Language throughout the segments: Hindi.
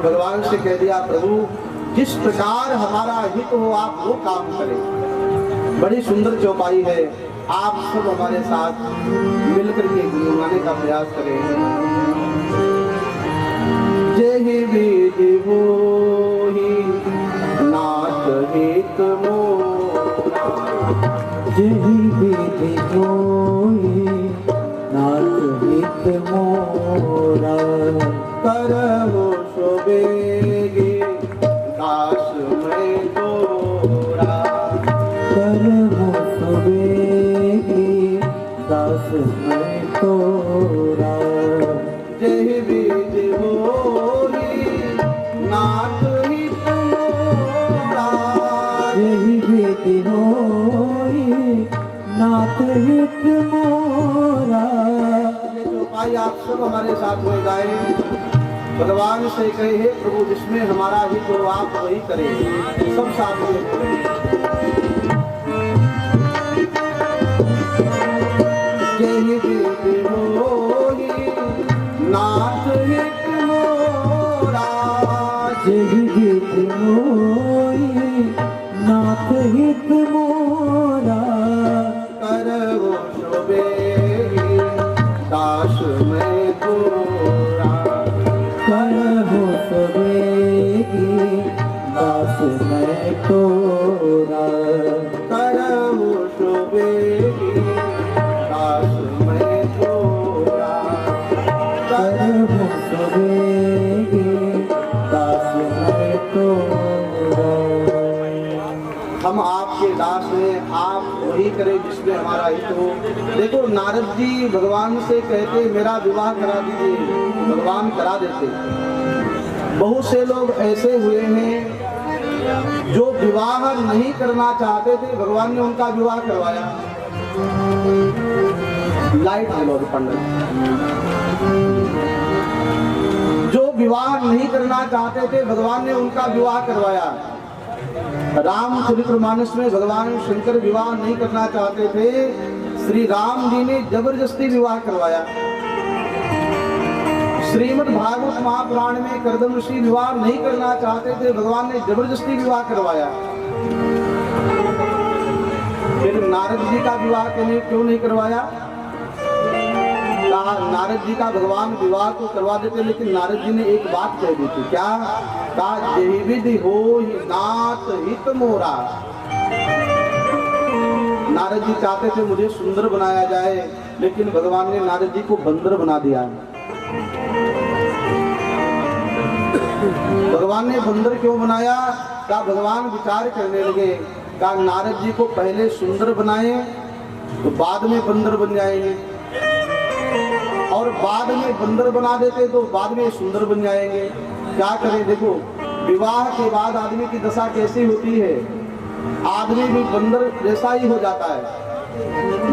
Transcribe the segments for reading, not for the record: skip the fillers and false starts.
भगवान से कह दिया, प्रभु जिस प्रकार हमारा हित हो आप वो काम करें। बड़ी सुंदर चौपाई है, आप सब हमारे साथ मिलकर के गुनगुनाने का प्रयास करें। जय विधि मोहि नाथ हित मोरा, जय विधि मोहि नाथ हित मोरा, करहु सुबेगी दास मैं तोरा, करहु सुबेगी दास मैं तोरा। जय विधि मोहि नाथ हित मोरा, जय विधि मोहि नाथ हित मोरा। ये चौपाई आप सब हमारे साथ में गाए। भगवान से कहे, हे प्रभु जिसमें हमारा हित हो आप वही करें। सब साथ में बोलें। जय विधि मोहि नाथ हित मोरा, जय विधि मोहि नाथ हित मोरा, करहु सुबेगी दास मैं तोरा, करहु सुबेगी दास मैं तोरा, करहु सुबेगी दास मैं तोरा, करहु सुबेगी दास मैं तोरा। हम आपके दास हैं, आप वही करें जिसमें हमारा हित हो। देखो नारद जी भगवान से कहते मेरा विवाह करा दीजिए, भगवान करा देते। बहुत से लोग ऐसे हुए हैं जो विवाह नहीं करना चाहते थे, भगवान ने उनका विवाह करवाया। लाइट है लोग पंडित, जो विवाह नहीं करना चाहते थे भगवान ने उनका विवाह करवाया। रामचरितमानस में भगवान शंकर विवाह नहीं करना चाहते थे, श्री राम जी ने जबरदस्ती विवाह करवाया। श्रीमद् भागवत महापुराण में कर्दम ऋषि विवाह नहीं करना चाहते थे, भगवान ने जबरदस्ती विवाह करवाया। फिर नारद जी का विवाह क्यों नहीं करवाया? नारद जी का भगवान विवाह को करवा देते, लेकिन नारद जी ने एक बात कह दी थी। क्या कहा? जय विधि होहि नाथ हित मोरा। नारद जी चाहते थे मुझे सुंदर बनाया जाए, लेकिन भगवान ने नारद जी को बंदर बना दिया। भगवान ने बंदर क्यों बनाया? का भगवान विचार करने लगे, का नारद जी को पहले सुंदर बनाए तो बाद में बंदर बन जाएंगे, और बाद में बंदर बना देते तो बाद में सुंदर बन जाएंगे। क्या करें? देखो विवाह के बाद आदमी की दशा कैसी होती है, आदमी भी बंदर जैसा ही हो जाता है।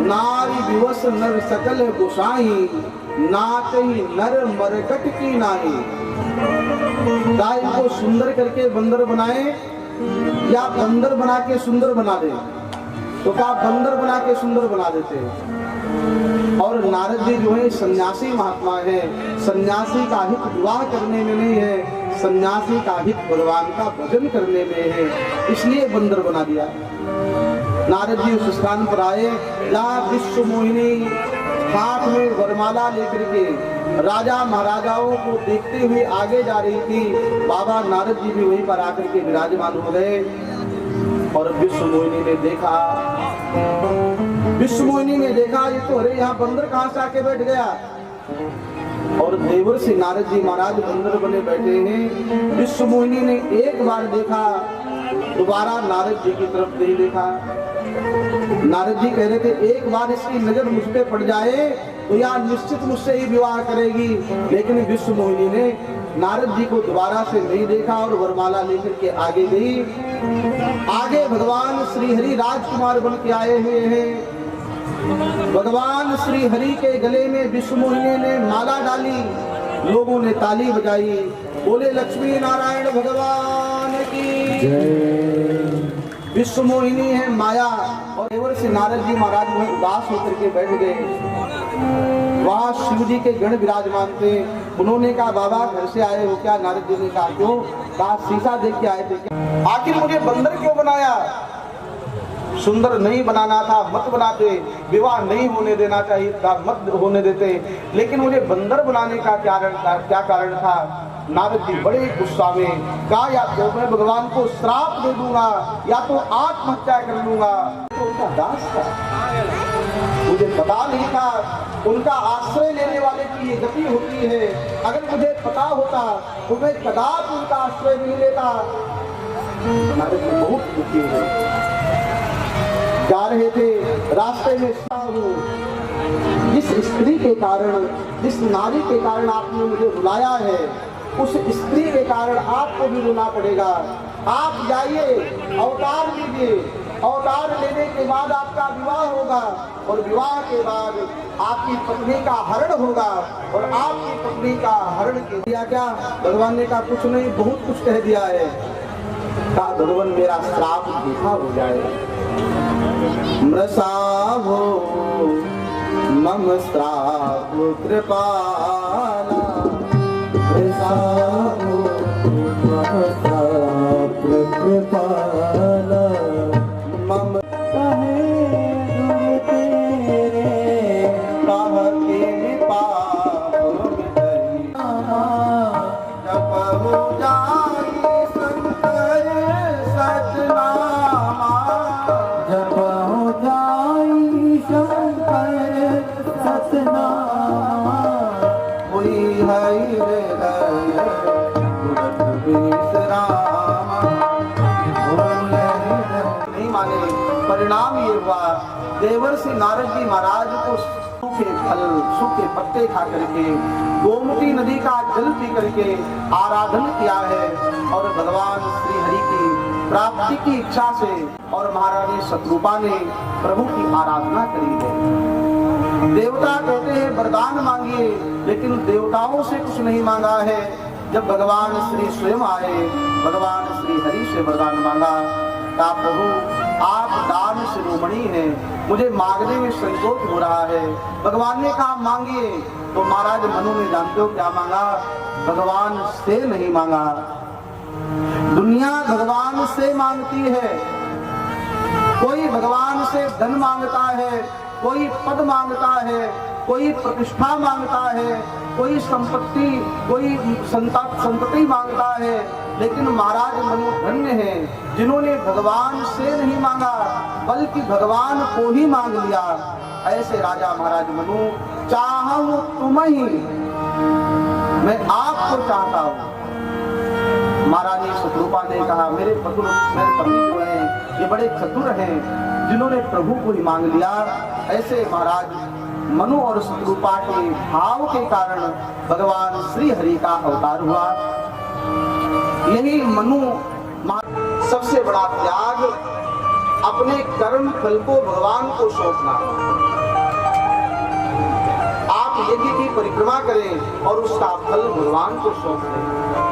नारी विवश नर सकल गोसाई, नाते ही नर मरकट की नाही। गाय को सुंदर करके बंदर बनाए या बंदर बना के सुंदर बना दे, तो क्या बंदर बना के सुंदर बना देते हैं। और नारद जी जो है सन्यासी महात्मा है, सन्यासी का हित विवाह करने में नहीं है, सन्यासी का हित भगवान का भजन करने में है, इसलिए बंदर बना दिया। नारद जी उस स्थान पर आए जहाँ विश्व मोहिनी हाथ में वरमाला लेकर के राजा महाराजाओं को देखते हुए आगे जा रही थी। बाबा नारद जी भी वहीं पर आकर के विराजमान हो गए और विश्व मोहिनी ने देखा, विश्व मोहिनी ने देखा ये तो अरे यहाँ बंदर कहाँ से आके बैठ गया। और देवर्षि नारद जी महाराज बंदर बने बैठे हैं। विश्व मोहिनी ने एक बार देखा, दोबारा नारद जी की तरफ नहीं देखा। नारद जी कह रहे थे एक बार इसकी नजर मुझ पे पड़ जाए तो यहाँ निश्चित मुझसे ही विवाह करेगी, लेकिन विश्व मोहिनी ने नारद जी को दोबारा से नहीं देखा और वरमाला लेकर के आगे गई। आगे भगवान श्री हरि राजकुमार बन के आए हुए हैं। भगवान श्री हरि के गले में विश्व मोहिनी ने माला डाली, लोगों ने ताली बजाई, बोले लक्ष्मी नारायण भगवान की जय। विश्व मोहिनी है माया। और देवर्षि नारद जी महाराज वहीं उदास होकर के बैठ गए। वहां शिव जी के गण विराजमान थे। उन्होंने कहा बाबा घर से आए हो क्या? नारद जी ने कहा क्यों? कहा शीशा देख के आए थे क्या? आखिर मुझे बंदर क्यों बनाया? सुंदर नहीं बनाना था, मत बनाते। विवाह नहीं होने देना चाहिए था, मत होने देते। लेकिन मुझे बंदर बनाने का क्या कारण था? नारद जी बड़े गुस्सा में कहा या तो मैं भगवान को श्राप दे दूंगा या तो आत्महत्या कर लूंगा। तो उनका दास था, मुझे पता नहीं था उनका आश्रय लेने वाले की ये गति होती है। अगर मुझे पता होता तो मैं कदापि उनका आश्रय नहीं लेता। नारद जी बहुत दुखी है। जा रहे थे, रास्ते में जिस स्त्री के कारण, जिस नारी के कारण आपने मुझे रुलाया है, उस स्त्री के कारण आपको भी रोना पड़ेगा। आप जाइए, अवतार लीजिए, अवतार लेने के बाद आपका विवाह होगा और विवाह के बाद आपकी पत्नी का हरण होगा और आपकी पत्नी का हरण के दिया क्या? भगवान ने कहा कुछ नहीं, बहुत कुछ कह दिया है। कहा भगवान मेरा श्राप धीखा हो जाए। मृषा हो मम श्राप कृपाला, मृषा हो मम श्राप कृपाला, मम कहे दुर तेरे कह के पाप मिटई, जप हो जाई शंकर सतनामा, जप हो जाई शंकर सतनामा, कोई है हृदय तुरंत विश्रामा। नहीं माने, परिणाम ये हुआ देवर्षि नारद जी महाराज को सूखे फल, सूखे पत्ते खा करके, गोमती नदी का जल पी करके आराधन किया है और भगवान श्री हरि की प्राप्ति की इच्छा से और महारानी शत्रुपा ने प्रभु की आराधना करी है। देवता कहते हैं वरदान मांगिए, लेकिन देवताओं से कुछ नहीं मांगा है। जब भगवान श्री स्वयं आए, भगवान श्री हरि से वरदान मांगा, कहा प्रभु आप दान शिरोमणि हैं, मुझे मांगने में संकोच हो रहा है। भगवान ने कहा मांगिए। तो महाराज मनु ने जानते हो क्या मांगा? भगवान से नहीं मांगा। दुनिया भगवान से मांगती है, कोई भगवान से धन मांगता है, कोई पद मांगता है, कोई प्रतिष्ठा मांगता है, कोई संपत्ति, कोई संतति मांगता है। लेकिन महाराज मनु धन्य हैं जिन्होंने भगवान से नहीं मांगा बल्कि भगवान को ही मांग लिया। ऐसे राजा महाराज मनु, चाहूं तुम ही, मैं आपको चाहता हूं। महारानी शत्रुपा ने कहा मेरे पति जो हैं ये बड़े चतुर हैं जिन्होंने प्रभु को ही मांग लिया। ऐसे महाराज मनु और शत्रुपा के भाव के कारण भगवान श्री हरि का अवतार हुआ। यही मनु सबसे बड़ा त्याग, अपने कर्म फल को भगवान को सौंपना। आप यज्ञ की परिक्रमा करें और उसका फल भगवान को सौंप दें।